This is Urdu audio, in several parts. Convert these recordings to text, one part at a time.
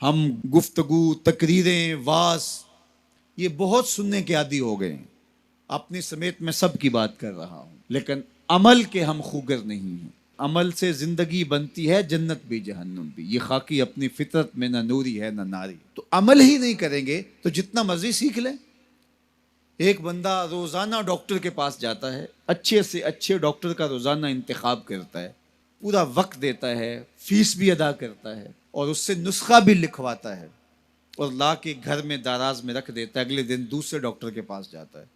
ہم گفتگو، تقریریں، واز یہ بہت سننے کے عادی ہو گئے ہیں. اپنی سمیت میں سب کی بات کر رہا ہوں، لیکن عمل کے ہم خوگر نہیں ہیں. عمل سے زندگی بنتی ہے، جنت بھی جہنم بھی. یہ خاکی اپنی فطرت میں نہ نوری ہے نہ ناری. تو عمل ہی نہیں کریں گے تو جتنا مرضی سیکھ لیں. ایک بندہ روزانہ ڈاکٹر کے پاس جاتا ہے، اچھے سے اچھے ڈاکٹر کا روزانہ انتخاب کرتا ہے، پورا وقت دیتا ہے، فیس بھی ادا کرتا ہے، اور اس سے نسخہ بھی لکھواتا ہے اور لا کے گھر میں داراز میں رکھ دیتا ہے. اگلے دن دوسرے ڈاکٹر کے پاس جاتا ہے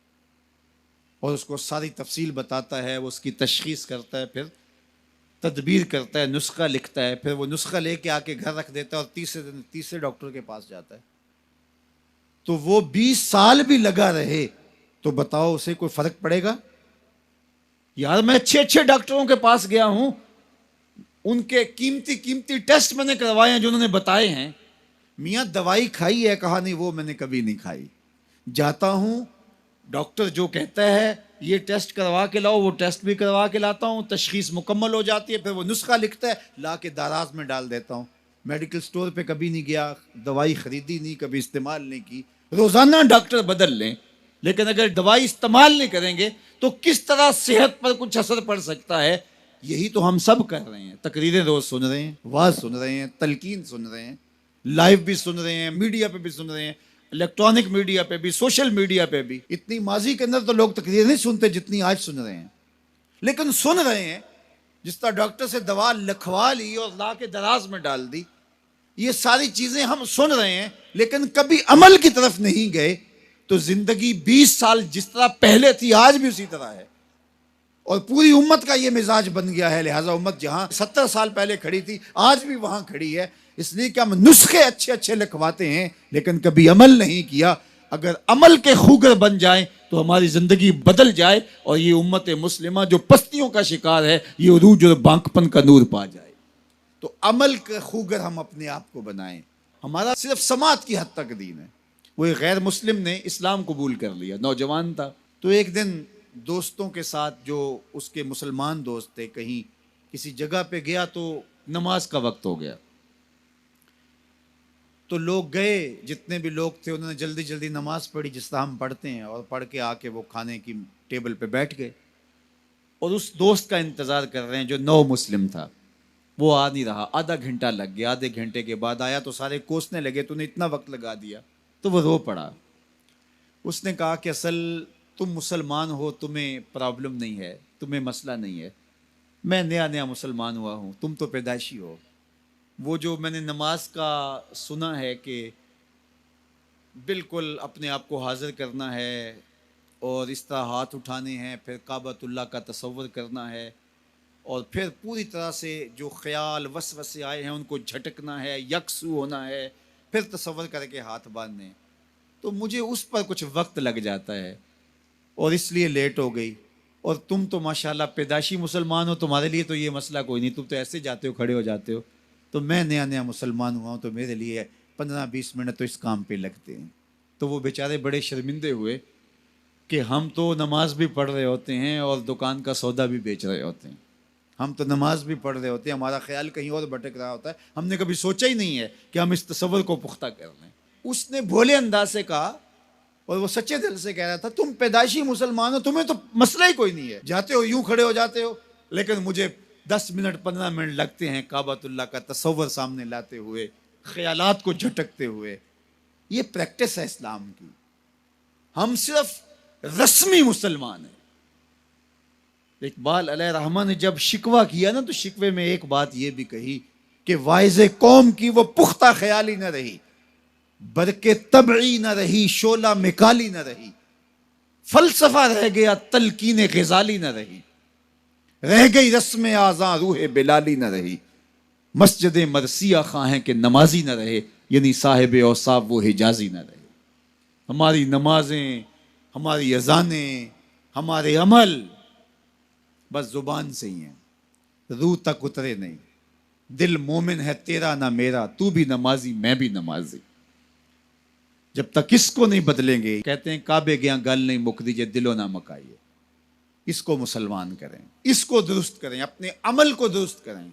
اور اس کو ساری تفصیل بتاتا ہے، وہ اس کی تشخیص کرتا ہے، پھر تدبیر کرتا ہے، نسخہ لکھتا ہے، پھر وہ نسخہ لے کے آ کے گھر رکھ دیتا ہے اور تیسرے دن تیسرے ڈاکٹر کے پاس جاتا ہے. تو وہ 20 سال بھی لگا رہے تو بتاؤ اسے کوئی فرق پڑے گا؟ یار میں اچھے اچھے ڈاکٹروں کے پاس گیا ہوں، ان کے قیمتی ٹیسٹ میں نے کروائے ہیں جو انہوں نے بتائے ہیں. میاں دوائی کھائی ہے؟ کہا نہیں، وہ میں نے کبھی نہیں کھائی. جاتا ہوں، ڈاکٹر جو کہتا ہے یہ ٹیسٹ کروا کے لاؤ، وہ ٹیسٹ بھی کروا کے لاتا ہوں، تشخیص مکمل ہو جاتی ہے، پھر وہ نسخہ لکھتا ہے، لا کے داراز میں ڈال دیتا ہوں. میڈیکل سٹور پہ کبھی نہیں گیا، دوائی خریدی نہیں، کبھی استعمال نہیں کی. روزانہ ڈاکٹر بدل لیں، لیکن اگر دوائی استعمال نہیں کریں گے تو کس طرح صحت پر کچھ اثر پڑ سکتا ہے؟ یہی تو ہم سب کر رہے ہیں. تقریریں روز سن رہے ہیں، واز سن رہے ہیں، تلقین سن رہے ہیں، لائیو بھی سن رہے ہیں، میڈیا پہ بھی سن رہے ہیں، الیکٹرانک میڈیا پہ بھی، سوشل میڈیا پہ بھی. اتنی ماضی کے اندر تو لوگ تقریریں نہیں سنتے جتنی آج سن رہے ہیں، لیکن سن رہے ہیں. جس طرح ڈاکٹر سے دوا لکھوا لی اور لا کے دراز میں ڈال دی، یہ ساری چیزیں ہم سن رہے ہیں لیکن کبھی عمل کی طرف نہیں گئے. تو زندگی 20 سال جس طرح پہلے تھی آج بھی اسی طرح ہے، اور پوری امت کا یہ مزاج بن گیا ہے. لہٰذا امت جہاں 70 سال پہلے کھڑی تھی آج بھی وہاں کھڑی ہے، اس لیے کہ ہم نسخے اچھے اچھے لکھواتے ہیں لیکن کبھی عمل نہیں کیا. اگر عمل کے خوگر بن جائیں تو ہماری زندگی بدل جائے اور یہ امت مسلمہ جو پستیوں کا شکار ہے یہ عروج اور بانکپن کا نور پا جائے. تو عمل کے خوگر ہم اپنے آپ کو بنائیں. ہمارا صرف سماعت کی حد تک دین ہے. وہ ایک غیر مسلم نے اسلام قبول کر لیا، نوجوان تھا. تو ایک دن دوستوں کے ساتھ، جو اس کے مسلمان دوست تھے، کہیں کسی جگہ پہ گیا تو نماز کا وقت ہو گیا. تو لوگ گئے، جتنے بھی لوگ تھے انہوں نے جلدی جلدی نماز پڑھی جس طرح ہم پڑھتے ہیں، اور پڑھ کے آ کے وہ کھانے کی ٹیبل پہ بیٹھ گئے اور اس دوست کا انتظار کر رہے ہیں جو نو مسلم تھا. وہ آ نہیں رہا، آدھا گھنٹہ لگ گیا. آدھے گھنٹے کے بعد آیا تو سارے کوسنے لگے، تو نے اتنا وقت لگا دیا. تو وہ رو پڑا. اس نے کہا کہ اصل تم مسلمان ہو، تمہیں پرابلم نہیں ہے، تمہیں مسئلہ نہیں ہے. میں نیا نیا مسلمان ہوا ہوں، تم تو پیدائشی ہو. وہ جو میں نے نماز کا سنا ہے کہ بالکل اپنے آپ کو حاضر کرنا ہے اور اس طرح ہاتھ اٹھانے ہیں، پھر کعبۃ اللہ کا تصور کرنا ہے، اور پھر پوری طرح سے جو خیال وسوسے آئے ہیں ان کو جھٹکنا ہے، یکسو ہونا ہے، پھر تصور کر کے ہاتھ باندھنے. تو مجھے اس پر کچھ وقت لگ جاتا ہے اور اس لیے لیٹ ہو گئی. اور تم تو ماشاءاللہ پیدائشی مسلمان ہو، تمہارے لیے تو یہ مسئلہ کوئی نہیں، تم تو ایسے جاتے ہو، کھڑے ہو جاتے ہو. تو میں نیا نیا مسلمان ہوا ہوں تو میرے لیے 15-20 منٹ تو اس کام پہ لگتے ہیں. تو وہ بیچارے بڑے شرمندے ہوئے کہ ہم تو نماز بھی پڑھ رہے ہوتے ہیں اور دکان کا سودا بھی بیچ رہے ہوتے ہیں. ہم تو نماز بھی پڑھ رہے ہوتے ہیں، ہمارا خیال کہیں اور بھٹک رہا ہوتا ہے. ہم نے کبھی سوچا ہی نہیں ہے کہ ہم اس تصور کو پختہ کر لیں. اس نے بھولے انداز سے کہا اور وہ سچے دل سے کہہ رہا تھا، تم پیدائشی مسلمان ہو، تمہیں تو مسئلہ ہی کوئی نہیں ہے، جاتے ہو یوں کھڑے ہو جاتے ہو، لیکن مجھے 10 منٹ 15 منٹ لگتے ہیں کعبۃ اللہ کا تصور سامنے لاتے ہوئے، خیالات کو جھٹکتے ہوئے. یہ پریکٹس ہے اسلام کی. ہم صرف رسمی مسلمان ہیں. اقبال علیہ رحمہ نے جب شکوہ کیا نا تو شکوے میں ایک بات یہ بھی کہی کہ واعظ قوم کی وہ پختہ خیالی نہ رہی، برکے طبعی نہ رہی، شعلہ مکالی نہ رہی، فلسفہ رہ گیا، تلقین غزالی نہ رہی، رہ گئی رسم آزاں روح بلالی نہ رہی، مسجد مرثیہ خواہیں کہ نمازی نہ رہے، یعنی صاحب اوصاف وہ حجازی نہ رہے. ہماری نمازیں، ہماری اذانیں، ہمارے عمل بس زبان سے ہی ہیں، روح تک اترے نہیں. دل مومن ہے تیرا نہ میرا، تو بھی نمازی میں بھی نمازی. جب تک اس کو نہیں بدلیں گے، کہتے ہیں کعبے گیا گل نہیں مک دیجئے دلو نہ مکائیے. اس کو مسلمان کریں، اس کو درست کریں، اپنے عمل کو درست کریں.